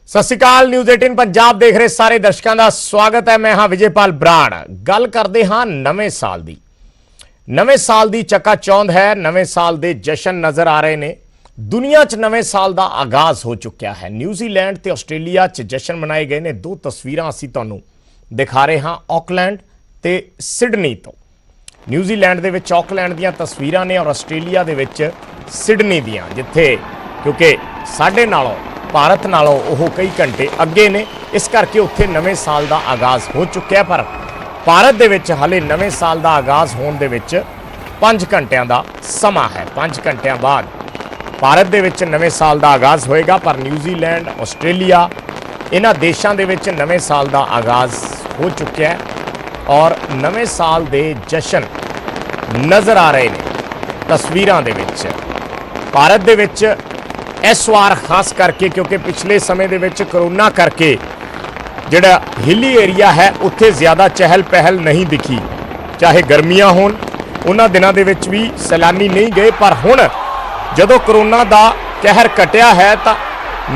सत श्री अकाल। न्यूज़ 18 पंजाब देख रहे सारे दर्शकों का स्वागत है। मैं हाँ विजयपाल बराड़। गल करते हाँ नवे साल की। नवे साल की चकाचौंध है। नवे साल के जशन नज़र आ रहे ने। दुनिया च नवे साल का आगाज़ हो चुका है। न्यूजीलैंड ते आस्ट्रेलिया च जशन मनाए गए ने। दो तस्वीरां असीं तुहानूं दिखा रहे हाँ ऑकलैंड ते सिडनी तो। न्यूजीलैंड दे विच ऑकलैंड दीयां तस्वीरां ने और आस्ट्रेलिया दे विच सिडनी दीयां, जिथे क्योंकि साडे नालों भारत नालों वो कई घंटे अगे ने, इस करके उत्थे नवे साल का आगाज़ हो चुका है। पर भारत दे विच हाले नवे साल का आगाज़ होने दे विच 5 घंटिया का समा है। 5 घंटिया बाद भारत दे विच नवे साल का आगाज़ होएगा। पर न्यूजीलैंड आस्ट्रेलिया इन्हां देशों के विच नवे साल का आगाज़ हो चुका है और नवे साल के जशन नज़र आ रहे हैं तस्वीरों के विच। भारत दे विच इस वार खास करके क्योंकि पिछले समय दे विच कोरोना करके जिहड़ा हिली एरिया है उत्थे ज़्यादा चहल पहल नहीं दिखी। चाहे गर्मियां होन, उन्हां दिनां दे विच भी सैलानी नहीं गए। पर हुण जदों कोरोना दा कहर घटिया है तो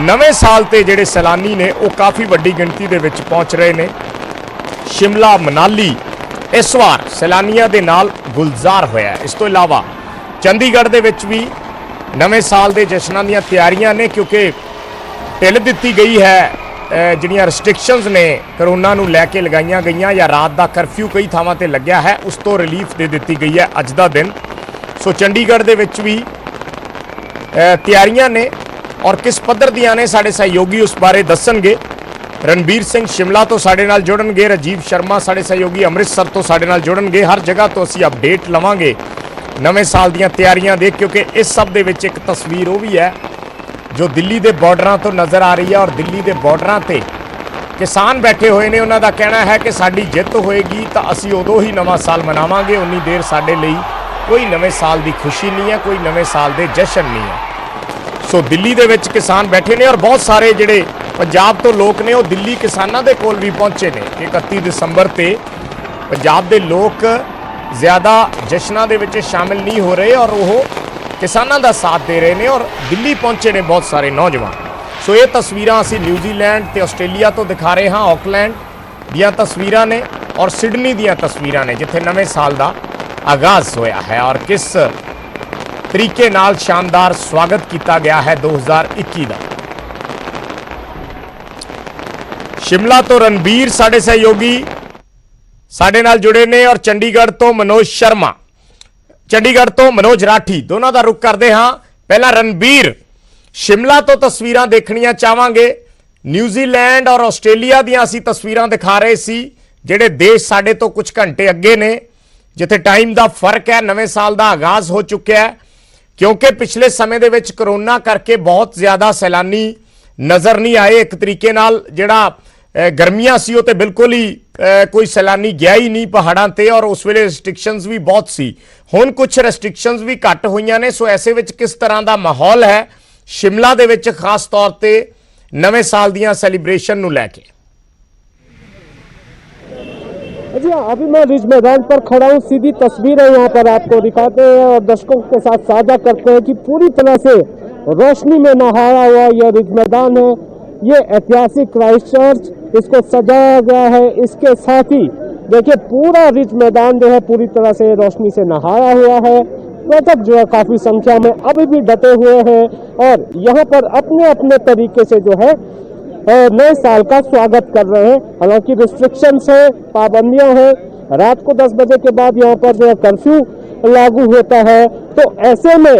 नवे साल ते जिहड़े सैलानी ने वो काफ़ी वड्डी गिणती दे विच पहुंच रहे ने। शिमला मनाली इस वार सैलानियों के नाल गुलजार होया। इस तो इलावा चंडीगढ़ दे विच भी नवे साल के जश्नां दीयां तैयारियां ने, क्योंकि ढिल दित्ती गई है जिहड़ियां रिस्ट्रिक्शनस ने करोना नूं लैके लगाईयां गईयां या रात का करफ्यू कई थावां ते लग्या है, उस तो रिलीफ दे दित्ती गई है अज दा दिन। सो चंडीगढ़ दे विच भी तैयारियां ने और किस पद्धर दियां ने साडे सहयोगी उस बारे दस्सणगे। रणबीर सिंह शिमला तो साडे नाल जुड़नगे, राजीव शर्मा साडे सहयोगी अमृतसर तो साडे नाल जुड़नगे। हर जगह तो असीं अपडेट लवांगे नवे साल दीयां तैयारियां दे, क्योंकि इस सब दे विच एक तस्वीर वो भी है जो दिल्ली के बॉर्डरां तो नज़र आ रही है। और दिल्ली के बॉर्डरां ते किसान बैठे हुए ने। उन्हां दा कहना है कि साडी जिੱਤ होएगी तो असीं उदों ही नवा साल मनावांगे, उन्नी देर साडे लई कोई नवे साल की खुशी नहीं है, कोई नवे साल के जशन नहीं है। सो दिल्ली दे विच किसान बैठे ने और बहुत सारे जिहड़े पंजाब तो लोग ने वो दिल्ली किसानां दे कोल भी पहुंचे ने। 31 दिसंबर ते पंजाब दे लोग ज़्यादा जश्नां दे विच शामिल नहीं हो रहे और वो किसानां दा साथ दे रहे हैं और दिल्ली पहुंचे ने बहुत सारे नौजवान। सो ये तस्वीरां असीं न्यूजीलैंड ते आस्ट्रेलिया तो दिखा रहे हाँ। ऑकलैंड दीयां तस्वीरां ने और सिडनी दीयां तस्वीरां ने, जिथे नवे साल का आगाज़ होया है और किस तरीके नाल शानदार स्वागत किया गया है 2021 का। शिमला तो रणबीर साडे सहयोगी साडे नाल जुड़े ने और चंडीगढ़ तो मनोज शर्मा, चंडीगढ़ तो मनोज राठी, दोनों का रुख करते हाँ। पहला रणबीर, शिमला तो तस्वीरां देखनियां चाहांगे। न्यूजीलैंड और आस्ट्रेलिया दीयां असीं तस्वीरां दिखा रहे सी, जिहड़े देश साडे तो कुछ घंटे अगे ने, जिथे टाइम का फर्क है। नवे साल का आगाज़ हो चुका है क्योंकि पिछले समय दे विच कोरोना करके बहुत ज़्यादा सैलानी नज़र नहीं आए। एक तरीके नाल जिहड़ा गर्मियां सी वो तो बिल्कुल ही कोई सैलानी गया ही नहीं पहाड़ां ते और उस वेले रिस्ट्रिक्शनस भी बहुत सी। हुण कुछ रिस्ट्रिक्शनस भी घट होईयां ने। सो ऐसे विच किस तरह का माहौल है शिमला दे विच खास तौर पे नवे साल दीयां सैलीब्रेशन नूं लैके? जी हाँ, अभी मैं रिज मैदान पर खड़ा हूँ। सीधी तस्वीर है यहाँ पर आपको दिखाते हैं और दर्शकों के साथ साझा करते हैं कि पूरी तरह से रोशनी में नहाया हुआ यह रिज मैदान है। ये ऐतिहासिक क्राइस्ट चर्च, इसको सजाया गया है। इसके साथ ही देखिए पूरा रिज मैदान जो है पूरी तरह से रोशनी से नहाया हुआ है। पर्यटक जो है काफी संख्या में अभी भी डटे हुए हैं और यहाँ पर अपने अपने तरीके से जो है नए साल का स्वागत कर रहे हैं। हालांकि रिस्ट्रिक्शंस है, पाबंदियां हैं। रात को 10 बजे के बाद यहाँ पर जो है कर्फ्यू लागू होता है, तो ऐसे में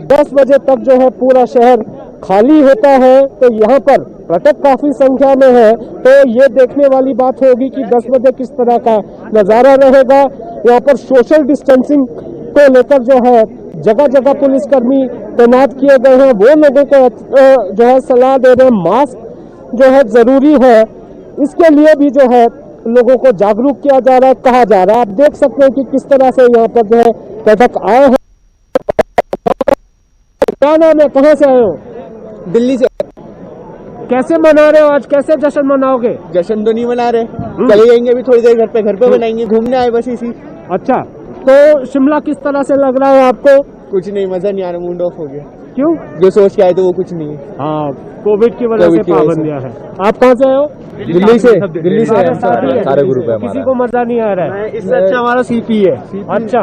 10 बजे तक जो है पूरा शहर खाली होता है। तो यहाँ पर पर्यटक काफी संख्या में है, तो ये देखने वाली बात होगी कि 10 बजे किस तरह का नजारा रहेगा। यहाँ पर सोशल डिस्टेंसिंग को लेकर जो है जगह जगह पुलिसकर्मी तैनात किए गए हैं। वो लोगों को जो है सलाह दे रहे हैं मास्क जो है जरूरी है। इसके लिए भी जो है लोगों को जागरूक किया जा रहा है, कहा जा रहा है। आप देख सकते हैं कि किस तरह से यहाँ पर जो है पर्यटक आए हैं। क्या नाम है, कहाँ से आए हो? दिल्ली से। कैसे मना रहे हो आज, कैसे जश्न मनाओगे? जश्न तो नहीं मना रहे, चले जाएंगे अभी थोड़ी देर घर पे बनाएंगे, घूमने आए बस इसी। अच्छा, तो शिमला किस तरह से लग रहा है आपको? कुछ नहीं, मजा नहीं आ रहा, मूड ऑफ हो गया। क्यों? जो सोच के आए तो वो कुछ नहीं है। हाँ, कोविड की वजह से पाबंदियां हैं। आप कहाँ से आए हो? दिल्ली से सारे साथी हैं? सारे ग्रुप है किसी को मजा नहीं आ रहा है? इससे अच्छा हमारा सीपी है। अच्छा।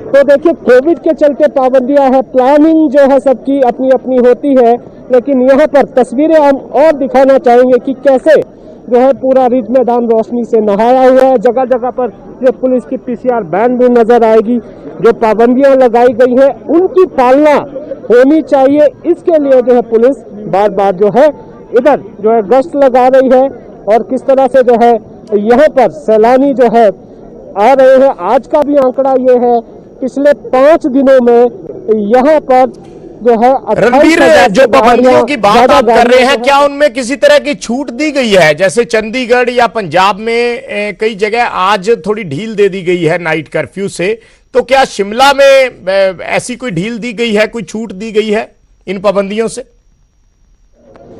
तो देखिए, कोविड के चलते पाबंदियां है, प्लानिंग जो है सबकी अपनी अपनी होती है, लेकिन यहाँ पर तस्वीरें हम और दिखाना चाहेंगे कि कैसे जो है पूरा रिज मैदान रोशनी से नहाया हुआ है। जगह जगह पर जो पुलिस की पीसीआर वैन भी नजर आएगी। जो पाबंदियां लगाई गई है उनकी पालना होनी चाहिए, इसके लिए जो है पुलिस बार बार जो है इधर जो है गश्त लगा रही है। और किस तरह से जो है यहाँ पर सैलानी जो है आ रहे हैं। आज का भी आंकड़ा ये है, पिछले 5 दिनों में यहाँ पर जो है रणबीर, जो पाबंदियों की बात आप कर रहे हैं, क्या उनमें किसी तरह की छूट दी गई है? जैसे चंडीगढ़ या पंजाब में कई जगह आज थोड़ी ढील दे दी गई है नाइट कर्फ्यू से, तो क्या शिमला में ऐसी कोई ढील दी गई है, कोई छूट दी गई है इन पाबंदियों से?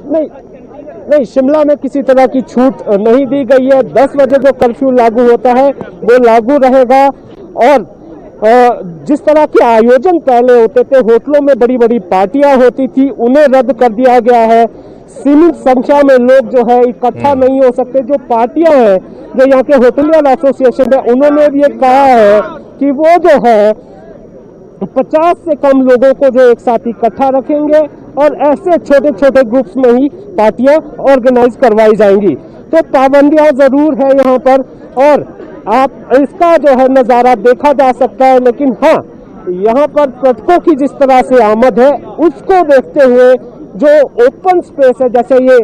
नहीं, शिमला में किसी तरह की छूट नहीं दी गई है। 10 बजे जो कर्फ्यू लागू होता है वो लागू रहेगा। और जिस तरह के आयोजन पहले होते थे, होटलों में बड़ी बड़ी पार्टियां होती थी, उन्हें रद्द कर दिया गया है। सीमित संख्या में लोग जो है इकट्ठा नहीं हो सकते। जो पार्टियां हैं, जो यहाँ के होटलियर एसोसिएशन है, उन्होंने भी ये कहा है कि वो जो है 50 से कम लोगों को जो एक साथ इकट्ठा रखेंगे और ऐसे छोटे छोटे ग्रुप्स में ही पार्टियां ऑर्गेनाइज करवाई जाएंगी। तो पाबंदियां जरूर है यहाँ पर, और आप इसका जो है नजारा देखा जा सकता है। लेकिन हाँ, यहाँ पर पर्यटकों की जिस तरह से आमद है, उसको देखते हुए जो ओपन स्पेस है, जैसे ये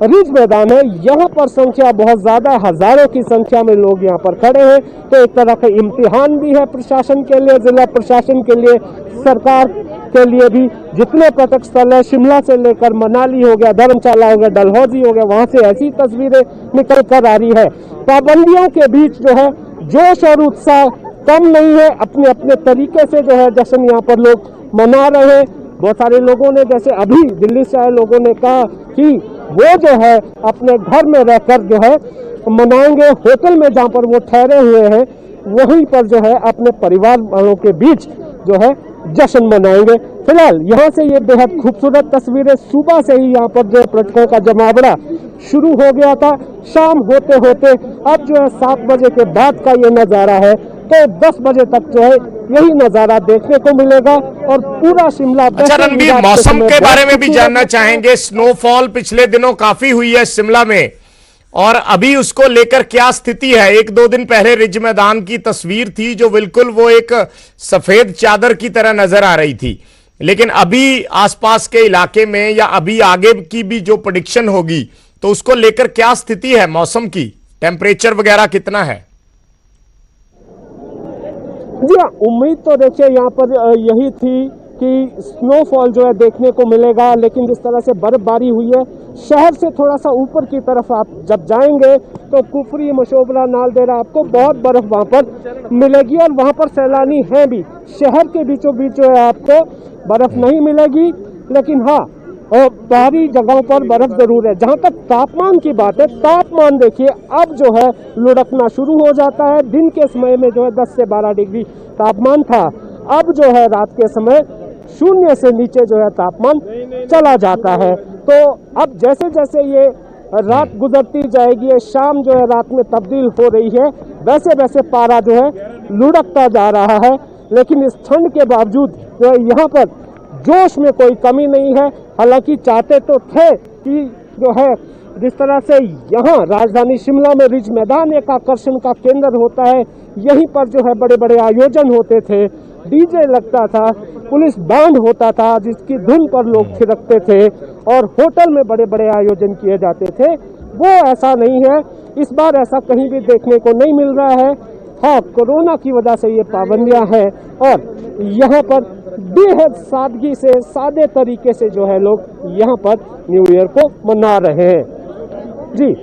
रिज मैदान है, यहाँ पर संख्या बहुत ज्यादा, हजारों की संख्या में लोग यहाँ पर खड़े हैं। तो एक तरह का इम्तिहान भी है प्रशासन के लिए, जिला प्रशासन के लिए, सरकार के लिए भी। जितने पर्यटक स्थल है, शिमला से लेकर मनाली हो गया, धर्मशाला हो गया, डलहौजी हो गया, वहां से ऐसी तस्वीरें निकल कर आ रही है। पाबंदियों के बीच जो है जोश और उत्साह कम नहीं है। अपने अपने तरीके से जो है जश्न यहाँ पर लोग मना रहे हैं। बहुत सारे लोगों ने, जैसे अभी दिल्ली से आए लोगों ने कहा कि वो जो है अपने घर में रहकर जो है मनाएंगे, होटल में जहाँ पर वो ठहरे हुए हैं वहीं पर जो है अपने परिवार वालों के बीच जो है जश्न मनाएंगे। फिलहाल यहाँ से ये बेहद खूबसूरत तस्वीरें, सुबह से ही यहाँ पर जो पर्यटकों का जमावड़ा शुरू हो गया था। शाम होते होते अब जो है 7 बजे के बाद का ये नज़ारा है, तो 10 बजे तक जो है यही नज़ारा देखने को मिलेगा। और पूरा शिमला। अच्छा रणबीर, मौसम के बारे में भी जानना चाहेंगे। स्नोफॉल पिछले दिनों काफी हुई है शिमला में, और अभी उसको लेकर क्या स्थिति है? 1-2 दिन पहले रिज मैदान की तस्वीर थी जो बिल्कुल वो एक सफेद चादर की तरह नजर आ रही थी, लेकिन अभी आसपास के इलाके में या अभी आगे की भी जो प्रेडिक्शन होगी, तो उसको लेकर क्या स्थिति है मौसम की? टेम्परेचर वगैरह कितना है? जी हाँ, उम्मीद तो देखिए यहाँ पर यही थी कि स्नोफॉल जो है देखने को मिलेगा, लेकिन जिस तरह से बर्फबारी हुई है, शहर से थोड़ा सा ऊपर की तरफ आप जब जाएंगे तो कुफरी, मशोबरा, नालदेहरा, आपको बहुत बर्फ वहाँ पर मिलेगी। और वहाँ पर सैलानी हैं भी। शहर के बीचों बीच जो है आपको बर्फ नहीं मिलेगी, लेकिन हाँ, और बाहरी जगहों पर बर्फ जरूर है। जहाँ तक तापमान की बात है, तापमान देखिए अब जो है लुढ़कना शुरू हो जाता है। दिन के समय में जो है 10 से 12 डिग्री तापमान था, अब जो है रात के समय 0 से नीचे जो है तापमान चला जाता है। तो अब जैसे जैसे ये रात गुजरती जाएगी, ये शाम जो है रात में तब्दील हो रही है, वैसे वैसे पारा जो है लुढ़कता जा रहा है। लेकिन इस ठंड के बावजूद जो है यहाँ पर जोश में कोई कमी नहीं है। हालांकि चाहते तो थे कि जो है जिस तरह से यहाँ राजधानी शिमला में रिज मैदान एक आकर्षण का केंद्र होता है, यहीं पर जो है बड़े बड़े आयोजन होते थे, डीजे लगता था, पुलिस बैंड होता था जिसकी धुन पर लोग थिरकते थे, और होटल में बड़े बड़े आयोजन किए जाते थे। वो ऐसा नहीं है, इस बार ऐसा कहीं भी देखने को नहीं मिल रहा है। हाँ, कोरोना की वजह से ये पाबंदियां हैं, और यहाँ पर बेहद सादगी से, सादे तरीके से जो है लोग यहाँ पर न्यू ईयर को मना रहे हैं। जी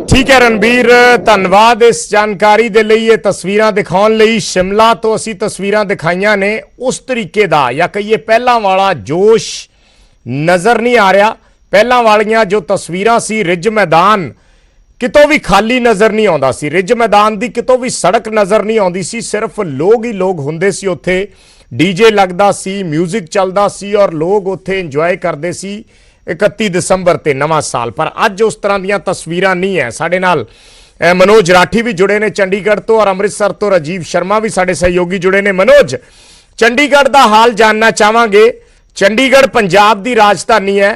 ठीक है रणबीर, ਧੰਨਵਾਦ इस जानकारी ਦੇ ਲਈ, ਇਹ ਤਸਵੀਰਾਂ ਦਿਖਾਉਣ ਲਈ। शिमला ਤੋਂ ਅਸੀਂ ਤਸਵੀਰਾਂ ਦਿਖਾਈਆਂ ਨੇ, ਉਸ ਤਰੀਕੇ ਦਾ ਜਾਂ ਕਹੀਏ ਪਹਿਲਾਂ ਵਾਲਾ ਜੋਸ਼ ਨਜ਼ਰ ਨਹੀਂ ਆ ਰਿਹਾ। ਪਹਿਲਾਂ ਵਾਲੀਆਂ ਜੋ ਤਸਵੀਰਾਂ ਸੀ, ਰਿਜ ਮੈਦਾਨ ਕਿਤੋਂ ਵੀ ਖਾਲੀ ਨਜ਼ਰ ਨਹੀਂ ਆਉਂਦਾ ਸੀ, ਰਿਜ ਮੈਦਾਨ ਦੀ ਕਿਤੋਂ ਵੀ ਸੜਕ ਨਜ਼ਰ ਨਹੀਂ ਆਉਂਦੀ ਸੀ, ਸਿਰਫ ਲੋਕ ਹੀ ਲੋਕ ਹੁੰਦੇ ਸੀ ਉੱਥੇ। ਡੀਜੇ ਲੱਗਦਾ ਸੀ, ਮਿਊਜ਼ਿਕ ਚੱਲਦਾ ਸੀ ਔਰ ਲੋਕ ਉੱਥੇ ਇੰਜੋਏ ਕਰਦੇ ਸੀ 31 ਦਸੰਬਰ ਤੇ ਨਵਾਂ ਸਾਲ। ਪਰ ਅੱਜ ਉਸ ਤਰ੍ਹਾਂ ਦੀਆਂ ਤਸਵੀਰਾਂ ਨਹੀਂ ਹੈ। ਸਾਡੇ ਨਾਲ मनोज राठी भी जुड़े ने चंडीगढ़ तो और अमृतसर तो राजीव शर्मा भी साडे सहयोगी जुड़े ने। मनोज, चंडीगढ़ दा हाल जानना चाहांगे। चंडीगढ़ पंजाब दी राजधानी है।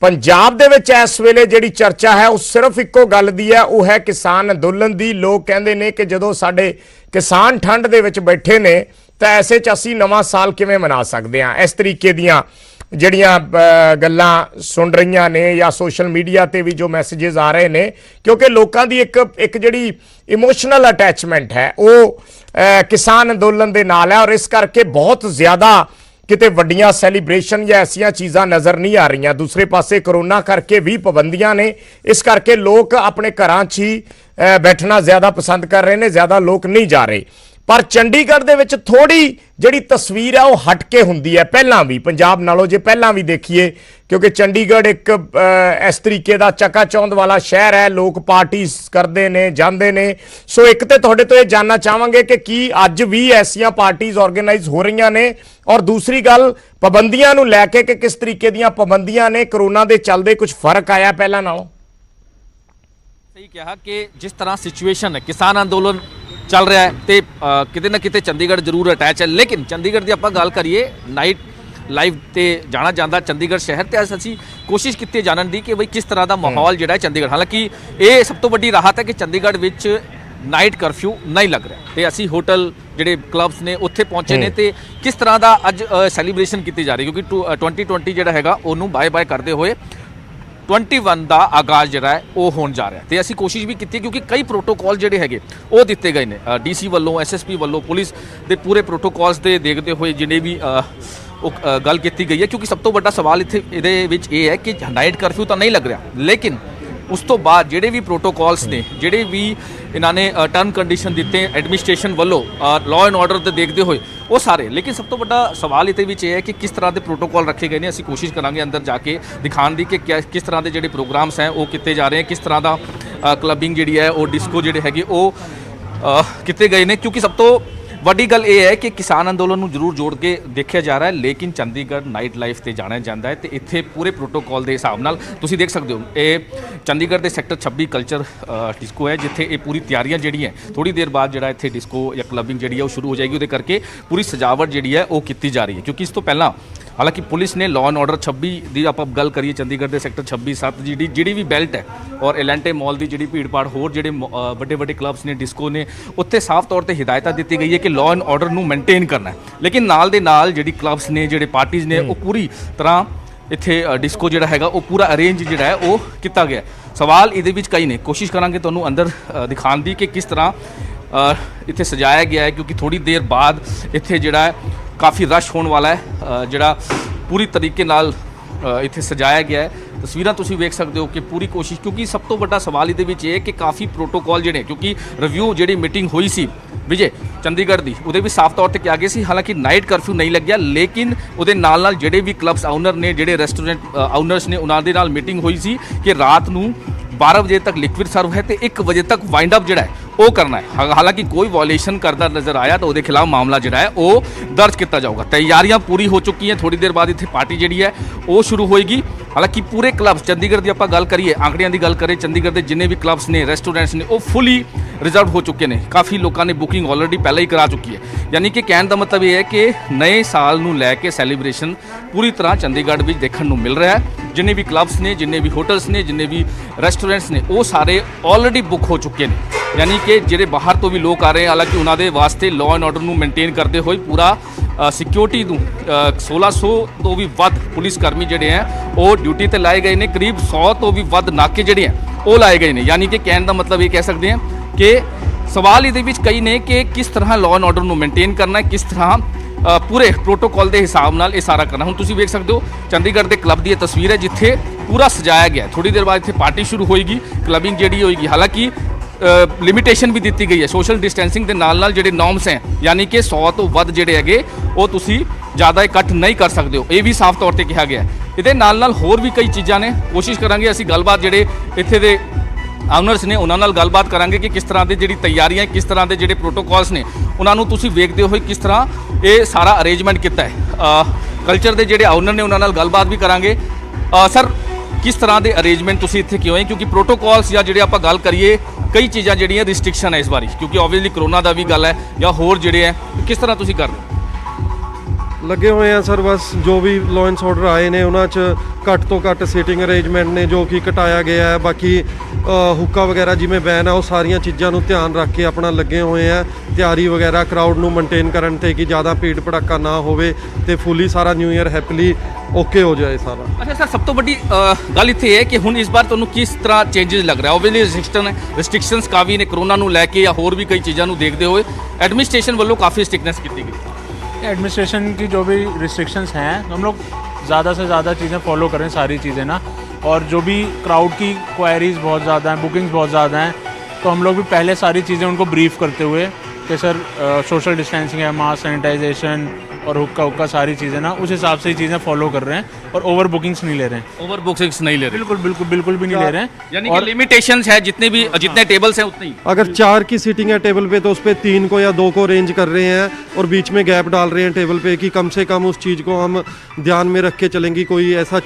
पंजाब दे विच इस वेले जिहड़ी चर्चा है वो सिर्फ इक्को गल दी है, वो है किसान अंदोलन दी। लोग कहंदे ने कि जदों साडे किसान ठंड दे विच बैठे ने तां ऐसे च असीं नवां साल किवें मना सकदे हां। इस तरीके दीयां ਜਿਹੜੀਆਂ ਗੱਲਾਂ ਸੁਣ ਰਹੀਆਂ ਨੇ ਜਾਂ ਸੋਸ਼ਲ ਮੀਡੀਆ ਤੇ ਵੀ ਜੋ ਮੈਸੇजेस ਆ ਰਹੇ ਨੇ, ਕਿਉਂਕਿ ਲੋਕਾਂ ਦੀ ਇੱਕ ਜਿਹੜੀ ਇਮੋਸ਼ਨਲ ਅਟੈਚਮੈਂਟ ਹੈ ਉਹ ਕਿਸਾਨ ਅੰਦੋਲਨ ਦੇ ਨਾਲ ਹੈ ਔਰ ਇਸ ਕਰਕੇ ਬਹੁਤ ਜ਼ਿਆਦਾ ਕਿਤੇ ਵੱਡੀਆਂ ਸੈਲੀਬ੍ਰੇਸ਼ਨ ਜਾਂ ਐਸੀਆਂ ਚੀਜ਼ਾਂ ਨਜ਼ਰ ਨਹੀਂ ਆ ਰਹੀਆਂ। ਦੂਸਰੇ ਪਾਸੇ ਕਰੋਨਾ ਕਰਕੇ ਵੀ ਪਾਬੰਦੀਆਂ ਨੇ, ਇਸ ਕਰਕੇ ਲੋਕ ਆਪਣੇ ਘਰਾਂ 'ਚ ਹੀ ਬੈਠਣਾ ਜ਼ਿਆਦਾ ਪਸੰਦ ਕਰ ਰਹੇ ਨੇ, ਜ਼ਿਆਦਾ ਲੋਕ ਨਹੀਂ ਜਾ ਰਹੇ। पर चंडीगढ़ दे विच थोड़ी जिहड़ी तस्वीर है वह हट के हुंदी है पहलां भी, पंजाब नालों जे पहलां भी देखिए, क्योंकि चंडीगढ़ एक इस तरीके का चकाचौंध वाला शहर है। लोग पार्टीज करते ने, जाते ने। सो एक तो तुहाडे तो ये जानना चाहांगे कि की अज भी ऐसियां पार्टीज ऑर्गेनाइज हो रही ने, और दूसरी गल पाबंदियां नूं लैके कि किस तरीके दीयां पाबंदियां ने करोना दे चलदे कुछ फर्क आया पहलां नालों? सही कहा कि जिस तरह सिचुएशन है, किसान अंदोलन ਚੱਲ ਰਿਹਾ ਹੈ ਤੇ ਕਿਤੇ ਨਾ ਕਿਤੇ ਚੰਡੀਗੜ੍ਹ ਜ਼ਰੂਰ ਅਟੈਚ ਹੈ। ਲੇਕਿਨ ਚੰਡੀਗੜ੍ਹ ਦੀ ਆਪਾਂ ਗੱਲ ਕਰੀਏ, ਨਾਈਟ ਲਾਈਵ ਤੇ ਜਾਣਾ ਜਾਂਦਾ ਚੰਡੀਗੜ੍ਹ ਸ਼ਹਿਰ, ਤੇ ਅਸੀਂ ਕੋਸ਼ਿਸ਼ ਕੀਤੀ ਜਾਣਨ ਦੀ ਕਿ ਬਈ ਕਿਸ ਤਰ੍ਹਾਂ ਦਾ ਮਾਹੌਲ ਜਿਹੜਾ ਹੈ ਚੰਡੀਗੜ੍ਹ। ਹਾਲਾਂਕਿ ਇਹ ਸਭ ਤੋਂ ਵੱਡੀ ਰਾਹਤ ਹੈ ਕਿ ਚੰਡੀਗੜ੍ਹ ਵਿੱਚ ਨਾਈਟ ਕਰਫਿਊ ਨਹੀਂ ਲੱਗ ਰਿਹਾ ਤੇ ਅਸੀਂ ਹੋਟਲ ਜਿਹੜੇ ਕਲੱਬਸ ਨੇ ਉੱਥੇ ਪਹੁੰਚੇ ਨੇ ਤੇ ਕਿਸ ਤਰ੍ਹਾਂ ਦਾ ਅੱਜ ਸੈਲੀਬ੍ਰੇਸ਼ਨ ਕੀਤੀ ਜਾ ਰਹੀ, ਕਿਉਂਕਿ 2020 ਜਿਹੜਾ ਹੈਗਾ ਉਹਨੂੰ ਬਾਏ ਬਾਏ ਕਰਦੇ ਹੋਏ 21 ਦਾ ਆਗਾਜ਼ ਜਿਹੜਾ ਹੈ ਉਹ ਹੋਣ ਜਾ ਰਿਹਾ। ਤੇ ਅਸੀਂ ਕੋਸ਼ਿਸ਼ ਵੀ ਕੀਤੀ ਕਿਉਂਕਿ ਕਈ ਪ੍ਰੋਟੋਕਾਲ ਜਿਹੜੇ ਹੈਗੇ ਉਹ ਦਿੱਤੇ ਗਏ ਨੇ ਡੀਸੀ ਵੱਲੋਂ, ਐਸਐਸਪੀ ਵੱਲੋਂ, ਪੁਲਿਸ ਦੇ ਪੂਰੇ ਪ੍ਰੋਟੋਕਾਲਸ ਦੇ ਦੇਖਦੇ ਹੋਏ ਜਿਹਨੇ ਵੀ ਉਹ ਗੱਲ ਕੀਤੀ ਗਈ ਹੈ। ਕਿਉਂਕਿ ਸਭ ਤੋਂ ਵੱਡਾ ਸਵਾਲ ਇੱਥੇ ਇਹਦੇ ਵਿੱਚ ਇਹ ਹੈ ਕਿ ਨਾਈਟ ਕਰਫਿਊ ਤਾਂ ਨਹੀਂ ਲੱਗ ਰਿਹਾ, ਲੇਕਿਨ ਉਸ ਤੋਂ ਬਾਅਦ ਜਿਹੜੇ ਵੀ ਪ੍ਰੋਟੋਕਾਲਸ ਨੇ, ਜਿਹੜੇ ਵੀ ਇਹਨਾਂ ਨੇ ਟਰਮ ਕੰਡੀਸ਼ਨ ਦਿੱਤੇ ਐਡਮਿਨਿਸਟ੍ਰੇਸ਼ਨ ਵੱਲੋਂ ਲਾਅ ਐਂਡ ਆਰਡਰ ਦੇ ਦੇਖਦੇ ਹੋਏ ਉਹ ਸਾਰੇ, ਲੇਕਿਨ ਸਭ ਤੋਂ ਵੱਡਾ ਸਵਾਲ ਇਹਦੇ ਵਿੱਚ ਇਹ ਹੈ ਕਿ ਕਿਸ ਤਰ੍ਹਾਂ ਦੇ ਪ੍ਰੋਟੋਕਾਲ ਰੱਖੇ ਗਏ ਨੇ। ਅਸੀਂ ਕੋਸ਼ਿਸ਼ ਕਰਾਂਗੇ ਅੰਦਰ ਜਾ ਕੇ ਦਿਖਾਉਣ ਦੀ ਕਿ ਕਿਸ ਤਰ੍ਹਾਂ ਦੇ ਜਿਹੜੇ ਪ੍ਰੋਗਰਾਮਸ ਹੈ ਉਹ ਕੀਤੇ ਜਾ ਰਹੇ ਹੈ, ਕਿਸ ਤਰ੍ਹਾਂ ਦਾ ਕਲੱਬਿੰਗ ਜਿਹੜੀ ਹੈ ਉਹ ਡਿਸਕੋ ਜਿਹੜੇ ਹੈਗੇ ਉਹ ਕੀਤੇ ਗਏ ਨੇ। ਕਿਉਂਕਿ ਸਭ ਤੋਂ ਵੱਡੀ ਗੱਲ ਇਹ ਹੈ ਕਿ ਕਿਸਾਨ ਅੰਦੋਲਨ ਨੂੰ ਜ਼ਰੂਰ ਜੋੜ ਕੇ ਦੇਖਿਆ ਜਾ ਰਿਹਾ ਹੈ, ਲੇਕਿਨ ਚੰਡੀਗੜ੍ਹ ਨਾਈਟ ਲਾਈਫ ਤੇ ਜਾਣਿਆ ਜਾਂਦਾ ਹੈ ਤੇ ਇੱਥੇ ਪੂਰੇ ਪ੍ਰੋਟੋਕਾਲ ਦੇ ਹਿਸਾਬ ਨਾਲ ਤੁਸੀਂ ਦੇਖ ਸਕਦੇ ਹੋ। ਇਹ ਚੰਡੀਗੜ੍ਹ ਦੇ ਸੈਕਟਰ 26 ਕਲਚਰ ਡਿਸਕੋ ਹੈ, ਜਿੱਥੇ ਇਹ ਪੂਰੀ ਤਿਆਰੀਆਂ ਜਿਹੜੀਆਂ ਥੋੜੀ ਦੇਰ ਬਾਅਦ ਜਿਹੜਾ ਇੱਥੇ ਡਿਸਕੋ ਜਾਂ ਕਲੱਬਿੰਗ ਜਿਹੜੀ ਹੈ ਉਹ ਸ਼ੁਰੂ ਹੋ ਜਾਏਗੀ। ਉਹਦੇ ਕਰਕੇ ਪੂਰੀ ਸਜਾਵਟ ਜਿਹੜੀ ਹੈ ਉਹ ਕੀਤੀ ਜਾ ਰਹੀ ਹੈ। ਕਿਉਂਕਿ ਇਸ ਤੋਂ ਪਹਿਲਾਂ ਹਾਲਾਂਕਿ ਪੁਲਿਸ ਨੇ ਲਾਅ ਐਂਡ ਆਰਡਰ 26 ਦੀ ਆਪਾਂ ਗੱਲ ਕਰੀਏ, ਚੰਡੀਗੜ੍ਹ ਦੇ ਸੈਕਟਰ 26 7 ਜਿਹੜੀ ਵੀ ਬੈਲਟ ਹੈ ਔਰ ਐਲੈਂਟੇ ਮਾਲ ਦੀ ਜਿਹੜੀ ਭੀੜ ਭਾੜ, ਹੋਰ ਜਿਹੜੇ ਵੱਡੇ ਵੱਡੇ ਕਲੱਬਸ ਨੇ, ਡਿਸਕੋ ਨੇ, ਉੱਥੇ ਸਾਫ਼ ਤੌਰ ਤੇ ਹਿਦਾਇਤਾਂ ਦਿੱਤੀ ਗਈ ਹੈ ਕਿ ਲਾਅ ਐਂਡ ਆਰਡਰ ਨੂੰ ਮੇਨਟੇਨ ਕਰਨਾ ਹੈ। ਲੇਕਿਨ ਨਾਲ ਦੇ ਨਾਲ ਜਿਹੜੀ ਕਲੱਬਸ ਨੇ, ਜਿਹੜੇ ਪਾਰਟੀਜ਼ ਨੇ, ਉਹ ਪੂਰੀ ਤਰ੍ਹਾਂ ਇੱਥੇ ਡਿਸਕੋ ਜਿਹੜਾ ਹੈਗਾ ਉਹ ਪੂਰਾ ਅਰੇਂਜ ਜਿਹੜਾ ਹੈ ਉਹ ਕੀਤਾ ਗਿਆ। ਸਵਾਲ ਇਹਦੇ ਵਿੱਚ ਕਈ ਨੇ, ਕੋਸ਼ਿਸ਼ ਕਰਾਂਗੇ ਤੁਹਾਨੂੰ ਅੰਦਰ ਦਿਖਾਉਣ ਦੀ ਕਿ ਕਿਸ ਤਰ੍ਹਾਂ ਇੱਥੇ ਸਜਾਇਆ ਗਿਆ ਹੈ, ਕਿਉਂਕਿ ਥੋੜੀ ਦੇਰ ਬਾਅਦ ਇੱਥੇ ਜਿਹੜਾ ਹੈ ਕਾਫੀ ਰਸ਼ ਹੋਣ ਵਾਲਾ ਹੈ। ਜਿਹੜਾ ਪੂਰੀ ਤਰੀਕੇ ਨਾਲ ਇੱਥੇ ਸਜਾਇਆ ਗਿਆ ਹੈ, ਤਸਵੀਰਾਂ ਤੁਸੀਂ ਵੇਖ ਸਕਦੇ ਹੋ ਕਿ ਪੂਰੀ ਕੋਸ਼ਿਸ਼, ਕਿਉਂਕਿ ਸਭ ਤੋਂ ਵੱਡਾ ਸਵਾਲ ਇਹਦੇ ਵਿੱਚ ਇਹ ਹੈ ਕਿ ਕਾਫੀ ਪ੍ਰੋਟੋਕਾਲ ਜਿਹੜੇ, ਕਿਉਂਕਿ ਰਿਵਿਊ ਜਿਹੜੀ ਮੀਟਿੰਗ ਹੋਈ ਸੀ ਵਿਜੇ ਚੰਡੀਗੜ੍ਹ ਦੀ, ਉਹਦੇ ਵੀ ਸਾਫ਼ ਤੌਰ ਤੇ ਕਿਹਾ ਗਿਆ ਸੀ ਹਾਲਾਂਕਿ ਨਾਈਟ ਕਰਫਿਊ ਨਹੀਂ ਲੱਗਿਆ, ਲੇਕਿਨ ਉਹਦੇ ਨਾਲ ਨਾਲ ਜਿਹੜੇ ਵੀ ਕਲੱਬਸ ਆਊਨਰ ਨੇ, ਜਿਹੜੇ ਰੈਸਟੋਰੈਂਟ ਆਊਨਰਸ ਨੇ, ਉਹਨਾਂ ਦੇ ਨਾਲ ਮੀਟਿੰਗ ਹੋਈ ਸੀ ਕਿ ਰਾਤ ਨੂੰ 12 ਵਜੇ ਤੱਕ ਲਿਕਵਿਡ ਸਰਵ ਹੈ ਤੇ 1 ਵਜੇ ਤੱਕ ਵਾਈਂਡ ਅਪ ਜਿਹੜਾ ਹੈ ਉਹ ਕਰਨਾ ਹੈ। ਹਾਲਾਂਕਿ ਕੋਈ ਵਾਇਓਲੇਸ਼ਨ ਕਰਦਾ ਨਜ਼ਰ ਆਇਆ ਤਾਂ ਉਹਦੇ ਖਿਲਾਫ ਮਾਮਲਾ ਜਿਹੜਾ ਹੈ ਉਹ ਦਰਜ ਕੀਤਾ ਜਾਊਗਾ। ਤਿਆਰੀਆਂ ਪੂਰੀ ਹੋ ਚੁੱਕੀਆਂ, ਥੋੜੀ ਦੇਰ ਬਾਅਦ ਇੱਥੇ ਪਾਰਟੀ ਜਿਹੜੀ ਹੈ ਉਹ ਸ਼ੁਰੂ ਹੋਏਗੀ। ਹਾਲਾਂਕਿ ਪੂਰੇ ਕਲੱਬਸ, ਚੰਡੀਗੜ੍ਹ ਦੀ ਆਪਾਂ ਗੱਲ ਕਰੀਏ, ਆંકੜਿਆਂ ਦੀ ਗੱਲ ਕਰੀਏ, ਚੰਡੀਗੜ੍ਹ ਦੇ ਜਿੰਨੇ ਵੀ ਕਲੱਬਸ ਨੇ, ਰੈਸਟੋਰੈਂਟਸ ਨੇ, ਉਹ ਫੁੱਲੀ ਰਿਜ਼ਰਵ ਹੋ ਚੁੱਕੇ ਨੇ। ਕਾਫੀ ਲੋਕਾਂ ਨੇ ਬੁਕਿੰਗ ਆਲਰੇਡੀ ਪਹਿਲਾਂ ਹੀ ਕਰਾ ਚੁੱਕੀ ਹੈ। ਯਾਨੀ ਕਿ ਕਹਿਣ ਦਾ ਮਤਲਬ ਇਹ ਹੈ ਕਿ ਨਵੇਂ ਸਾਲ ਨੂੰ ਲੈ ਕੇ ਸੈਲੀਬ੍ਰੇਸ਼ਨ ਪੂਰੀ ਤਰ੍ਹਾਂ ਚੰਡੀਗੜ੍ਹ ਵਿੱਚ ਦੇਖਣ ਨੂੰ ਮਿਲ ਰਿਹਾ ਹੈ। ਜਿੰਨੇ ਵੀ ਕਲੱਬਸ ਨੇ, ਜਿੰਨੇ ਵੀ ਹੋਟਲਸ ਨੇ, ਜਿੰਨੇ ਵੀ ਰੈਸਟੋਰੈਂਟਸ ਨੇ, ਉਹ ਸਾਰੇ ਆਲਰੇਡੀ ਬੁੱਕ ਹੋ ਚੁੱਕੇ ਨੇ। ਯਾਨੀ ਕਿ ਜਿਹੜੇ ਬਾਹਰ ਤੋਂ ਵੀ ਲੋਕ ਆ ਰਹੇ, ਹਾਲਾਂਕਿ ਉਹਨਾਂ ਦੇ ਵਾਸਤੇ ਲਾਅ ਐਂਡ ਆਰਡਰ ਨੂੰ ਮੇਨਟੇਨ ਕਰਦੇ ਹੋਏ ਪੂਰਾ ਸਿਕਿਉਰਿਟੀ ਨੂੰ 1600 ਤੋਂ ਵੀ ਵੱਧ ਪੁਲਿਸ ਕਰਮੀ ਜਿਹੜੇ ਆ ਉਹ ਡਿਊਟੀ ਤੇ ਲਾਏ ਗਏ ਨੇ। ਕਰੀਬ 100 ਤੋਂ ਵੀ ਵੱਧ ਨਾਕੇ ਜਿਹੜੇ ਆ ਉਹ ਲਾਏ ਗਏ ਨੇ। ਯਾਨੀ ਕਿ ਕਹਿਣ ਦਾ ਮਤਲਬ ਇਹ ਕਹਿ ਸਕਦੇ ਆ ਕਿ ਸਵਾਲ ਇਹਦੇ ਵਿੱਚ ਕਈ ਨੇ ਕਿ ਕਿਸ ਤਰ੍ਹਾਂ ਲਾਅ ਐਂਡ ਆਰਡਰ ਨੂੰ ਮੇਨਟੇਨ ਕਰਨਾ ਹੈ, ਕਿਸ ਤਰ੍ਹਾਂ ਪੂਰੇ ਪ੍ਰੋਟੋਕਾਲ ਦੇ ਹਿਸਾਬ ਨਾਲ ਇਹ ਸਾਰਾ ਕਰਨਾ। ਹੁਣ ਤੁਸੀਂ ਵੇਖ ਸਕਦੇ ਹੋ ਚੰਡੀਗੜ੍ਹ ਦੇ ਕਲੱਬ ਦੀ ਇਹ ਤਸਵੀਰ ਹੈ ਜਿੱਥੇ ਪੂਰਾ ਸਜਾਇਆ ਗਿਆ। ਥੋੜੀ ਦੇਰ ਬਾਅਦ ਇੱਥੇ ਪਾਰਟੀ ਸ਼ੁਰੂ ਹੋਏਗੀ, ਕਲੱਬਿੰਗ ਜਿਹੜੀ ਹੋਏਗੀ। ਹਾਲਾਂਕਿ ਲਿਮਿਟੇਸ਼ਨ ਵੀ ਦਿੱਤੀ ਗਈ ਹੈ ਸੋਸ਼ਲ ਡਿਸਟੈਂਸਿੰਗ ਦੇ ਨਾਲ ਨਾਲ, ਜਿਹੜੇ ਨੋਰਮਸ ਹੈ, ਯਾਨੀ ਕਿ 100 ਤੋਂ ਵੱਧ ਜਿਹੜੇ ਹੈਗੇ ਉਹ ਤੁਸੀਂ ਜ਼ਿਆਦਾ ਇਕੱਠ ਨਹੀਂ ਕਰ ਸਕਦੇ ਹੋ, ਇਹ ਵੀ ਸਾਫ਼ ਤੌਰ ਤੇ ਕਿਹਾ ਗਿਆ। ਇਹਦੇ ਨਾਲ ਨਾਲ ਹੋਰ ਵੀ ਕਈ ਚੀਜ਼ਾਂ ਨੇ, ਕੋਸ਼ਿਸ਼ ਕਰਾਂਗੇ ਅਸੀਂ ਗੱਲਬਾਤ ਜਿਹੜੇ ਇੱਥੇ ਦੇ ਆਨਰਸ ਨੇ ਉਹਨਾਂ ਨਾਲ ਗੱਲਬਾਤ ਕਰਾਂਗੇ ਕਿ ਕਿਸ ਤਰ੍ਹਾਂ ਦੇ ਜਿਹੜੀ ਤਿਆਰੀਆਂ, ਕਿਸ ਤਰ੍ਹਾਂ ਦੇ ਜਿਹੜੇ ਪ੍ਰੋਟੋਕਾਲਸ ਨੇ ਉਹਨਾਂ ਨੂੰ ਤੁਸੀਂ ਵੇਖਦੇ ਹੋਏ ਕਿਸ ਤਰ੍ਹਾਂ ਇਹ ਸਾਰਾ ਅਰੇਂਜਮੈਂਟ ਕੀਤਾ ਹੈ। ਕਲਚਰ ਦੇ ਜਿਹੜੇ ਓਨਰ ਨੇ ਉਹਨਾਂ ਨਾਲ ਗੱਲਬਾਤ ਵੀ ਕਰਾਂਗੇ। ਸਰ, ਕਿਸ ਤਰ੍ਹਾਂ ਦੇ ਅਰੇਂਜਮੈਂਟ ਤੁਸੀਂ ਇੱਥੇ ਕਿਉਂ ਹੈ, ਕਿਉਂਕਿ ਪ੍ਰੋਟੋਕੋਲਸ ਜਾਂ ਜਿਹੜੇ ਆਪਾਂ ਗੱਲ ਕਰੀਏ ਕਈ ਚੀਜ਼ਾਂ ਜਿਹੜੀਆਂ ਰਿਸਟ੍ਰਿਕਸ਼ਨ ਹੈ ਇਸ ਵਾਰੀ, ਕਿਉਂਕਿ ਆਬਵੀਅਸਲੀ ਕਰੋਨਾ ਦਾ ਵੀ ਗੱਲ ਹੈ ਜਾਂ ਹੋਰ ਜਿਹੜੇ ਹੈ, ਕਿਸ ਤਰ੍ਹਾਂ ਤੁਸੀਂ ਕਰ ਰਹੇ ਹੋ? ਲੱਗੇ ਹੋਏ ਆ ਸਰ, ਬਸ ਜੋ ਵੀ ਲਾਅ ਐਂਡ ਆਰਡਰ ਆਏ ਨੇ ਉਹਨਾਂ 'ਚ ਘੱਟ ਤੋਂ ਘੱਟ ਸੀਟਿੰਗ ਅਰੇਂਜਮੈਂਟ ਨੇ ਜੋ ਕਿ ਘਟਾਇਆ ਗਿਆ ਹੈ। ਬਾਕੀ ਹੁੱਕਾ ਵਗੈਰਾ ਜਿਵੇਂ ਬੈਨ ਹੈ ਉਹ ਸਾਰੀਆਂ ਚੀਜ਼ਾਂ ਨੂੰ ਧਿਆਨ ਰੱਖ ਕੇ ਆਪਣਾ ਲੱਗੇ ਹੋਏ ਆ। ਤਿਆਰੀ ਵਗੈਰਾ ਕਰਾਊਡ ਨੂੰ ਮੇਨਟੇਨ ਕਰਨ ਤੇ ਕਿ ਜ਼ਿਆਦਾ ਭੀੜ ਭੜੱਕਾ ਨਾ ਹੋਵੇ ਤੇ ਫੁੱਲੀ ਸਾਰਾ ਨਿਊ ਈਅਰ ਹੈਪੀਲੀ ਓਕੇ ਹੋ ਜਾਏ ਸਾਰਾ। ਅੱਛਾ ਸਰ, ਸਭ ਤੋਂ ਵੱਡੀ ਗੱਲ ਇੱਥੇ ਹੈ ਕਿ ਹੁਣ ਇਸ ਵਾਰ ਤੁਹਾਨੂੰ ਕਿਸ ਤਰ੍ਹਾਂ ਚੇਂਜਸ ਲੱਗ ਰਿਹਾ? ਆਬਵੀਅਸਲੀ ਰਿਸਟ੍ਰਿਕਸ਼ਨਸ ਕਾਫੀ ਨੇ ਕਰੋਨਾ ਨੂੰ ਲੈ ਕੇ ਜਾਂ ਹੋਰ ਵੀ ਕਈ ਚੀਜ਼ਾਂ ਨੂੰ ਦੇਖਦੇ ਹੋਏ ਐਡਮਿਨਿਸਟ੍ਰੇਸ਼ਨ ਵੱਲੋਂ ਕਾਫੀ ਸਟ੍ਰਿਕਨੈਸ ਕੀਤੀ गई। एडमिनिस्ट्रेशन की जो भी रिस्ट्रिक्शंस हैं हम लोग ज़्यादा से ज़्यादा चीज़ें फॉलो करें, सारी चीज़ें ना, और जो भी क्राउड की क्वायरीज़ बहुत ज़्यादा हैं, बुकिंग्स बहुत ज़्यादा हैं, तो हम लोग भी पहले सारी चीज़ें उनको ब्रीफ करते हुए कि सर सोशल डिस्टेंसिंग है, मास्क सैनिटाइजेशन और हुक्का सारी चीज़ें ना उस हिसाब से ही चीज़ें फॉलो कर रहे हैं और ओवर बुकिंग्स नहीं ले रहे हैं। ओवर बुकिंग्स नहीं ले रहे, बिल्कुल भी नहीं ले रहे हैं। यानी कि लिमिटेशंस है, जितने टेबल्स हैं उतने ही। अगर 4 की सीटिंग है टेबल पे तो उस पर 3 को या 2 को अरेंज कर रहे हैं और बीच में गैप डाल रहे हैं टेबल पे कि कम से कम उस चीज़ को हम ध्यान में रख के चलेंगे, कोई ऐसा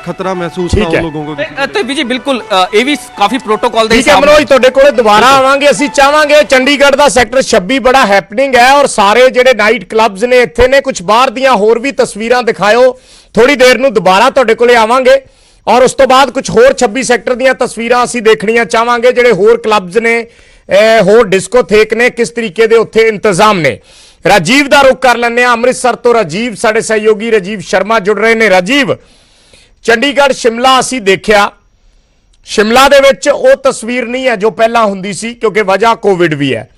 खतरा महसूस ना हो लोगों को। ਤੇ ਵੀ ਜੀ ਬਿਲਕੁਲ ਇਹ ਵੀ ਕਾਫੀ ਪ੍ਰੋਟੋਕਾਲ ਦੇ ਠੀਕ ਹੈ ਮਨੋਜ, ਤੁਹਾਡੇ ਕੋਲੇ ਦੁਬਾਰਾ ਆਵਾਂਗੇ। ਅਸੀਂ ਚਾਹਾਂਗੇ ਚੰਡੀਗੜ੍ਹ ਦਾ ਸੈਕਟਰ 26 ਬੜਾ ਹੈਪਨਿੰਗ ਹੈ ਔਰ ਸਾਰੇ ਜਿਹੜੇ ਨਾਈਟ ਕਲੱਬਸ ਨੇ ਇੱਥੇ ਨੇ, ਕੁਝ ਬਾਹਰ ਦੀਆਂ ਹੋਰ ਵੀ ਤਸਵੀਰਾਂ ਦਿਖਾਇਓ। ਥੋੜੀ ਦੇਰ ਨੂੰ ਦੁਬਾਰਾ ਤੁਹਾਡੇ ਕੋਲੇ ਆਵਾਂਗੇ ਔਰ ਉਸ ਤੋਂ ਬਾਅਦ ਕੁਝ ਹੋਰ 26 ਸੈਕਟਰ ਦੀਆਂ ਤਸਵੀਰਾਂ ਅਸੀਂ ਦੇਖਣੀਆਂ ਚਾਹਾਂਗੇ, ਜਿਹੜੇ ਹੋਰ ਕਲੱਬਸ ਨੇ, ਹੋਰ ਡਿਸਕੋਥੇਕ ਨੇ, ਕਿਸ ਤਰੀਕੇ ਦੇ ਉੱਥੇ ਇੰਤਜ਼ਾਮ ਨੇ। ਰਾਜੀਵ ਦਾ ਰੁਖ ਕਰ ਲੈਂਦੇ ਆ ਅੰਮ੍ਰਿਤਸਰ ਤੋਂ। ਰਾਜੀਵ, ਸਾਡੇ ਸਹਿਯੋਗੀ ਰਾਜੀਵ ਸ਼ਰਮਾ ਜੁੜ ਰਹੇ ਨੇ। ਰਾਜੀਵ, ਚੰਡੀਗੜ੍ਹ ਸ਼ਿਮਲਾ ਅਸੀਂ ਦੇਖਿਆ, ਸ਼ਿਮਲਾ ਦੇ ਵਿੱਚ ਉਹ ਤਸਵੀਰ ਨਹੀਂ ਹੈ ਜੋ ਪਹਿਲਾਂ ਹੁੰਦੀ ਸੀ ਕਿਉਂਕਿ ਵਜ੍ਹਾ ਕੋਵਿਡ ਵੀ ਹੈ।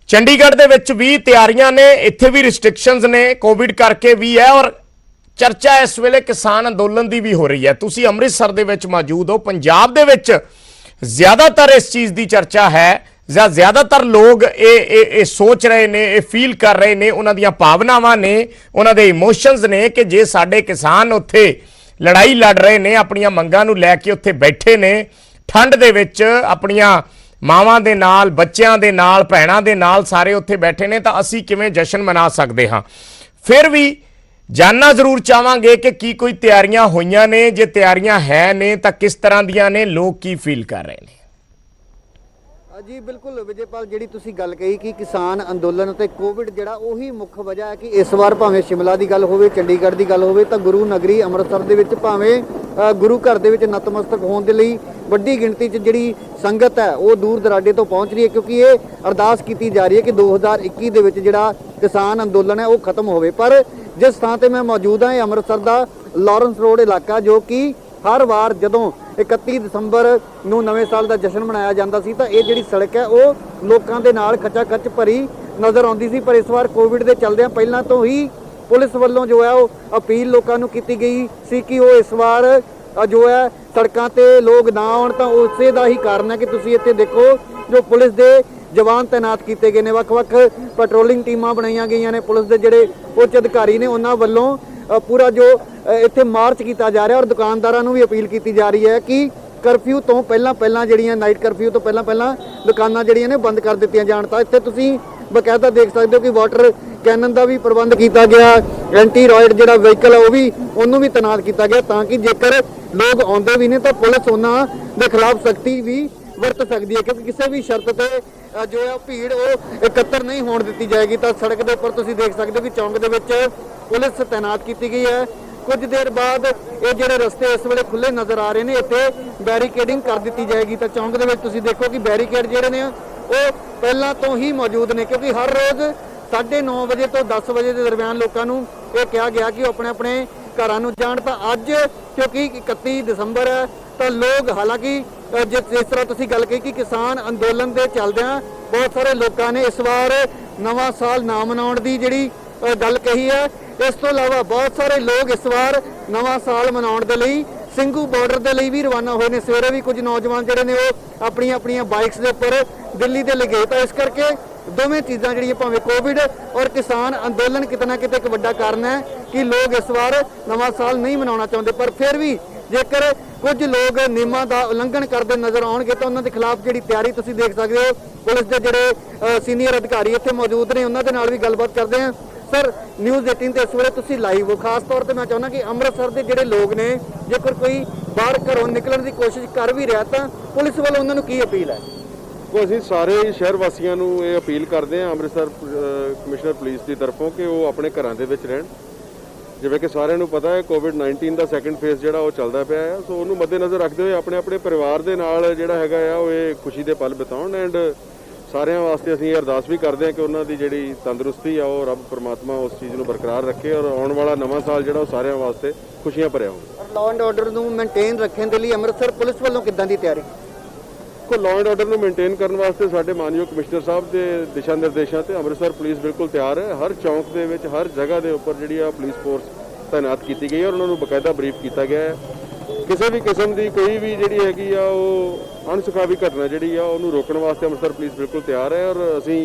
ਚੰਡੀਗੜ੍ਹ ਦੇ ਵਿੱਚ ਵੀ ਤਿਆਰੀਆਂ ਨੇ, ਇੱਥੇ ਵੀ ਰਿਸਟ੍ਰਿਕਸ਼ਨਸ ਨੇ, ਕੋਵਿਡ ਕਰਕੇ ਵੀ ਹੈ ਔਰ ਚਰਚਾ ਇਸ ਵੇਲੇ ਕਿਸਾਨ ਅੰਦੋਲਨ ਦੀ ਵੀ ਹੋ ਰਹੀ ਹੈ। ਤੁਸੀਂ ਅੰਮ੍ਰਿਤਸਰ ਦੇ ਵਿੱਚ ਮੌਜੂਦ ਹੋ, ਪੰਜਾਬ ਦੇ ਵਿੱਚ ਜ਼ਿਆਦਾਤਰ ਇਸ ਚੀਜ਼ ਦੀ ਚਰਚਾ ਹੈ ਜਾਂ ਜ਼ਿਆਦਾਤਰ ਲੋਕ ਇਹ ਸੋਚ ਰਹੇ ਨੇ, ਇਹ ਫੀਲ ਕਰ ਰਹੇ ਨੇ, ਉਹਨਾਂ ਦੀਆਂ ਭਾਵਨਾਵਾਂ ਨੇ, ਉਹਨਾਂ ਦੇ ਇਮੋਸ਼ਨਸ ਨੇ ਕਿ ਜੇ ਸਾਡੇ ਕਿਸਾਨ ਉੱਥੇ ਲੜਾਈ ਲੜ ਰਹੇ ਨੇ, ਆਪਣੀਆਂ ਮੰਗਾਂ ਨੂੰ ਲੈ ਕੇ ਉੱਥੇ ਬੈਠੇ ਨੇ ਠੰਡ ਦੇ ਵਿੱਚ, ਆਪਣੀਆਂ ਮਾਵਾਂ ਦੇ ਨਾਲ, ਬੱਚਿਆਂ ਦੇ ਨਾਲ, ਭੈਣਾਂ ਦੇ ਨਾਲ ਸਾਰੇ ਉੱਥੇ ਬੈਠੇ ਨੇ, ਤਾਂ ਅਸੀਂ ਕਿਵੇਂ ਜਸ਼ਨ ਮਨਾ ਸਕਦੇ ਹਾਂ? ਫਿਰ ਵੀ ਜਾਨਣਾ ਜ਼ਰੂਰ ਚਾਹਾਂਗੇ ਕਿ ਕੀ ਕੋਈ ਤਿਆਰੀਆਂ ਹੋਈਆਂ ਨੇ, ਜੇ ਤਿਆਰੀਆਂ ਹੈ ਨੇ ਤਾਂ ਕਿਸ ਤਰ੍ਹਾਂ ਦੀਆਂ ਨੇ, ਲੋਕ ਕੀ ਫੀਲ ਕਰ ਰਹੇ ਨੇ? जी बिल्कुल विजयपाल, जी तुसी गल कही कि किसान अंदोलन ते कोविड जिहड़ा उही मुख वजह है कि इस बार भावें शिमला की गल होवे, चंडीगढ़ की गल होवे, तां गुरु नगरी अमृतसर दे विच भावें गुरु घर दे विच नतमस्तक होण दे लई वड्डी गिणती च जिहड़ी संगत है वो दूर दराडे तो पहुँच रही है, क्योंकि ये अरदास की जा रही है कि 2021 दे विच जिहड़ा किसान अंदोलन है वो खत्म होवे। पर जिस थां ते मैं मौजूद हाँ, अमृतसर का लॉरेंस रोड इलाका, जो कि हर वार जदों 31 ਦਸੰਬਰ ਨੂੰ ਨਵੇਂ ਸਾਲ ਦਾ ਜਸ਼ਨ ਮਨਾਇਆ ਜਾਂਦਾ ਸੀ ਤਾਂ ਇਹ ਜਿਹੜੀ ਸੜਕ ਹੈ ਉਹ ਲੋਕਾਂ ਦੇ ਨਾਲ ਖੱਚਾ ਖੱਚ ਭਰੀ ਨਜ਼ਰ ਆਉਂਦੀ ਸੀ। ਪਰ ਇਸ ਵਾਰ ਕੋਵਿਡ ਦੇ ਚੱਲਦਿਆਂ ਪਹਿਲਾਂ ਤੋਂ ਹੀ ਪੁਲਿਸ ਵੱਲੋਂ ਜੋ ਹੈ ਉਹ ਅਪੀਲ ਲੋਕਾਂ ਨੂੰ ਕੀਤੀ ਗਈ ਸੀ ਕਿ ਉਹ ਇਸ ਵਾਰ ਜੋ ਹੈ ਸੜਕਾਂ ਤੇ ਲੋਕ ਨਾ ਆਉਣ। ਤਾਂ ਉਸੇ ਦਾ ਹੀ ਕਾਰਨ ਹੈ ਕਿ ਤੁਸੀਂ ਇੱਥੇ ਦੇਖੋ ਜੋ ਪੁਲਿਸ ਦੇ ਜਵਾਨ ਤੈਨਾਤ ਕੀਤੇ ਗਏ ਨੇ, ਵੱਖ-ਵੱਖ ਪੈਟਰੋਲਿੰਗ ਟੀਮਾਂ ਬਣਾਈਆਂ ਗਈਆਂ ਨੇ, ਪੁਲਿਸ ਦੇ ਜਿਹੜੇ ਉੱਚ ਅਧਿਕਾਰੀ ਨੇ ਉਹਨਾਂ ਵੱਲੋਂ पूरा जो इत्थे मार्च किया जा रहा है और दुकानदारों को भी अपील की जा रही है कि करफ्यू तो पहला जिहड़ियां नाइट करफ्यू तो पहला दुकानां जिहड़ियां ने बंद कर दित्तियां जाण। तां इत्थे तुसीं बकायदा देख सकते हो कि वाटर कैनन का भी प्रबंध किया गया, एंटी रॉयड जिहड़ा व्हीकल है वो भी उन्होंने भी तैनात किया गया ताकि जेकर लोग आउंदे भी ने तो पुलिस उन्हां दे खिलाफ सख्ती भी वरत सकती है, क्योंकि किसी भी शर्त पर जो है भीड़ वो एकत्र नहीं होने दी जाएगी। तो सड़क के उपर तुसीं देख सकते हो कि चौंक दे विच पुलिस तैनात की गई है। कुछ देर बाद ये जो रस्ते इस वे खुले नज़र आ रहे हैं, इतने बैरीकेडिंग कर दी जाएगी। तो चौंक के तुसीं देखो कि बैरीकेड जोड़े ने वो पहला तो ही मौजूद ने, क्योंकि हर रोज़ 9:30 बजे तो 10 बजे के दरम्यान लोगों को ये कहा गया कि अपने अपने घरों नूं जाण। तां अज क्योंकि 31 दसंबर है तो लोग, हालांकि जिस तरह तुसीं गल कही कि किसान अंदोलन के चलदियां बहुत सारे लोगों ने इस बार नवां साल ना मनाउण दी जिहड़ी गल कही है। इस तो इलावा बहुत सारे लोग इस बार नवां साल मनाउण दे लई ਸਿੰਘੂ ਬਾਰਡਰ ਦੇ ਲਈ ਵੀ ਰਵਾਨਾ ਹੋਏ ਨੇ। ਸਵੇਰੇ ਵੀ ਕੁਝ ਨੌਜਵਾਨ ਜਿਹੜੇ ਨੇ ਉਹ ਆਪਣੀਆਂ ਬਾਈਕਸ ਦੇ ਉੱਪਰ ਦਿੱਲੀ ਦੇ ਲਈ ਗਏ। ਤਾਂ ਇਸ ਕਰਕੇ ਦੋਵੇਂ ਚੀਜ਼ਾਂ ਜਿਹੜੀਆਂ ਭਾਵੇਂ ਕੋਵਿਡ ਔਰ ਕਿਸਾਨ ਅੰਦੋਲਨ ਕਿਤੇ ਨਾ ਕਿਤੇ ਇੱਕ ਵੱਡਾ ਕਾਰਨ ਹੈ ਕਿ ਲੋਕ ਇਸ ਵਾਰ ਨਵਾਂ ਸਾਲ ਨਹੀਂ ਮਨਾਉਣਾ ਚਾਹੁੰਦੇ। ਪਰ ਫਿਰ ਵੀ ਜੇਕਰ ਕੁਝ ਲੋਕ ਨਿਯਮਾਂ ਦਾ ਉਲੰਘਣ ਕਰਦੇ ਨਜ਼ਰ ਆਉਣਗੇ ਤਾਂ ਉਹਨਾਂ ਦੇ ਖਿਲਾਫ ਜਿਹੜੀ ਤਿਆਰੀ ਤੁਸੀਂ ਦੇਖ ਸਕਦੇ ਹੋ। ਪੁਲਿਸ ਦੇ ਜਿਹੜੇ ਸੀਨੀਅਰ ਅਧਿਕਾਰੀ ਇੱਥੇ ਮੌਜੂਦ ਨੇ ਉਹਨਾਂ ਦੇ ਨਾਲ ਵੀ ਗੱਲਬਾਤ ਕਰਦੇ ਹਾਂ। ਸਰ, ਨਿਊਜ਼ 18 ਤੇ ਇਸ ਵੇਲੇ ਤੁਸੀਂ ਲਾਈਵ ਹੋ। ਖਾਸ ਤੌਰ ਤੇ ਮੈਂ ਚਾਹੁੰਦਾ ਕਿ ਅੰਮ੍ਰਿਤਸਰ ਦੇ ਜਿਹੜੇ ਲੋਕ ਨੇ, ਜੇਕਰ ਕੋਈ ਬਾਹਰ ਘਰੋਂ ਨਿਕਲਣ ਦੀ ਕੋਸ਼ਿਸ਼ ਕਰ ਵੀ ਰਿਹਾ ਤਾਂ ਪੁਲਿਸ ਵੱਲੋਂ ਉਹਨਾਂ ਨੂੰ ਕੀ ਅਪੀਲ ਹੈ? ਅਸੀਂ ਸਾਰੇ ਸ਼ਹਿਰ ਵਾਸੀਆਂ ਨੂੰ ਇਹ ਅਪੀਲ ਕਰਦੇ ਹਾਂ ਅੰਮ੍ਰਿਤਸਰ ਕਮਿਸ਼ਨਰ ਪੁਲਿਸ ਦੀ ਤਰਫੋਂ ਕਿ ਉਹ ਆਪਣੇ ਘਰਾਂ ਦੇ ਵਿੱਚ ਰਹਿਣ। ਜਿਵੇਂ ਕਿ ਸਾਰਿਆਂ ਨੂੰ ਪਤਾ ਹੈ ਕੋਵਿਡ-19 ਦਾ ਸੈਕੰਡ ਫੇਜ਼ ਜਿਹੜਾ ਉਹ ਚੱਲਦਾ ਪਿਆ ਹੈ, ਸੋ ਉਹਨੂੰ ਮੱਦੇਨਜ਼ਰ ਰੱਖਦੇ ਹੋਏ ਆਪਣੇ ਆਪਣੇ ਪਰਿਵਾਰ ਦੇ ਨਾਲ ਜਿਹੜਾ ਹੈਗਾ ਆ ਉਹ ਇਹ ਖੁਸ਼ੀ ਦੇ ਪਲ ਬਿਤਾਉਣ। ਐਂਡ ਸਾਰਿਆਂ ਵਾਸਤੇ ਅਸੀਂ ਇਹ ਅਰਦਾਸ ਵੀ ਕਰਦੇ ਹਾਂ ਕਿ ਉਹਨਾਂ ਦੀ ਜਿਹੜੀ ਤੰਦਰੁਸਤੀ ਆ ਉਹ ਰੱਬ ਪਰਮਾਤਮਾ ਉਸ ਚੀਜ਼ ਨੂੰ ਬਰਕਰਾਰ ਰੱਖੇ ਔਰ ਆਉਣ ਵਾਲਾ ਨਵਾਂ ਸਾਲ ਜਿਹੜਾ ਉਹ ਸਾਰਿਆਂ ਵਾਸਤੇ ਖੁਸ਼ੀਆਂ ਭਰਿਆ ਹੋਵੇ। ਲਾਅ ਐਂਡ ਆਰਡਰ ਨੂੰ ਮੇਨਟੇਨ ਰੱਖਣ ਦੇ ਲਈ ਅੰਮ੍ਰਿਤਸਰ ਪੁਲਿਸ ਵੱਲੋਂ ਕਿੱਦਾਂ ਦੀ ਤਿਆਰੀ? ਲਾਅ ਐਂਡ ਆਰਡਰ ਨੂੰ ਮੇਨਟੇਨ ਕਰਨ ਵਾਸਤੇ ਸਾਡੇ ਮਾਨਯੋਗ ਕਮਿਸ਼ਨਰ ਸਾਹਿਬ ਦੇ ਦਿਸ਼ਾ ਨਿਰਦੇਸ਼ਾਂ ਤੇ ਅੰਮ੍ਰਿਤਸਰ ਪੁਲਿਸ ਬਿਲਕੁਲ ਤਿਆਰ ਹੈ। ਹਰ ਚੌਂਕ ਦੇ ਵਿੱਚ ਹਰ ਜਗ੍ਹਾ ਦੇ ਉੱਪਰ ਜਿਹੜੀ ਆ ਪੁਲਿਸ ਫੋਰਸ ਤਾਇਨਾਤ ਕੀਤੀ ਗਈ ਹੈ ਔਰ ਉਹਨਾਂ ਨੂੰ ਬਕਾਇਦਾ ਬਰੀਫ ਕੀਤਾ ਗਿਆ ਹੈ। ਕਿਸੇ ਵੀ ਕਿਸਮ ਦੀ ਕੋਈ ਵੀ ਜਿਹੜੀ ਹੈਗੀ ਆ ਉਹ ਅਣਸੁਖਾਵੀ ਘਟਨਾ ਜਿਹੜੀ ਆ ਉਹਨੂੰ ਰੋਕਣ ਵਾਸਤੇ ਅੰਮ੍ਰਿਤਸਰ ਪੁਲਿਸ ਬਿਲਕੁਲ ਤਿਆਰ ਹੈ ਔਰ ਅਸੀਂ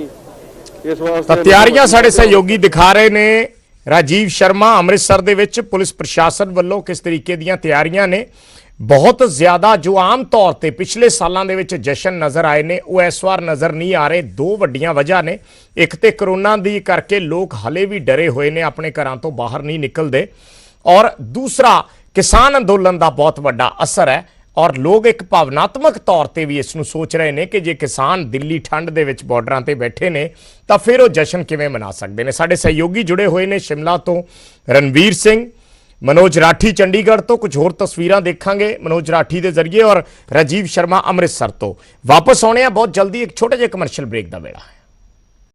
ਇਸ ਵਾਸਤੇ ਤਿਆਰੀਆਂ ਸਾਡੇ ਸਹਿਯੋਗੀ ਦਿਖਾ ਰਹੇ ਨੇ। ਰਾਜੀਵ ਸ਼ਰਮਾ, ਅੰਮ੍ਰਿਤਸਰ ਦੇ ਵਿੱਚ ਪੁਲਿਸ ਪ੍ਰਸ਼ਾਸਨ ਵੱਲੋਂ ਕਿਸ ਤਰੀਕੇ ਦੀਆਂ ਤਿਆਰੀਆਂ ਨੇ। ਬਹੁਤ ਜ਼ਿਆਦਾ ਜੋ ਆਮ ਤੌਰ ਤੇ ਪਿਛਲੇ ਸਾਲਾਂ ਦੇ ਵਿੱਚ ਜਸ਼ਨ ਨਜ਼ਰ ਆਏ ਨੇ ਉਹ ਇਸ ਵਾਰ ਨਜ਼ਰ ਨਹੀਂ ਆ ਰਹੇ। ਦੋ ਵੱਡੀਆਂ ਵਜ੍ਹਾ ਨੇ। ਇੱਕ ਤੇ ਕਰੋਨਾ ਦੀ ਕਰਕੇ ਲੋਕ ਹਲੇ ਵੀ ਡਰੇ ਹੋਏ ਨੇ, ਆਪਣੇ ਘਰਾਂ ਤੋਂ ਬਾਹਰ ਨਹੀਂ ਨਿਕਲਦੇ, ਔਰ ਦੂਸਰਾ ਕਿਸਾਨ ਅੰਦੋਲਨ ਦਾ ਬਹੁਤ ਵੱਡਾ ਅਸਰ ਹੈ ਔਰ ਲੋਕ ਇੱਕ ਭਾਵਨਾਤਮਕ ਤੌਰ ਤੇ ਵੀ ਇਸ ਨੂੰ ਸੋਚ ਰਹੇ ਨੇ ਕਿ ਜੇ ਕਿਸਾਨ ਦਿੱਲੀ ਠੰਡ ਦੇ ਵਿੱਚ ਬਾਰਡਰਾਂ ਤੇ ਬੈਠੇ ਨੇ ਤਾਂ ਫਿਰ ਉਹ ਜਸ਼ਨ ਕਿਵੇਂ ਮਨਾ ਸਕਦੇ ਨੇ। ਸਾਡੇ ਸਹਿਯੋਗੀ ਜੁੜੇ ਹੋਏ ਨੇ ਸ਼ਿਮਲਾ ਤੋਂ ਰਣਵੀਰ ਸਿੰਘ, मनोज राठी चंडीगढ़ तो कुछ होर तस्वीरां देखांगे मनोज राठी के जरिए और राजीव शर्मा अमृतसर तो। वापस आने बहुत जल्दी, एक छोटे जे कमर्शियल ब्रेक का वेला है।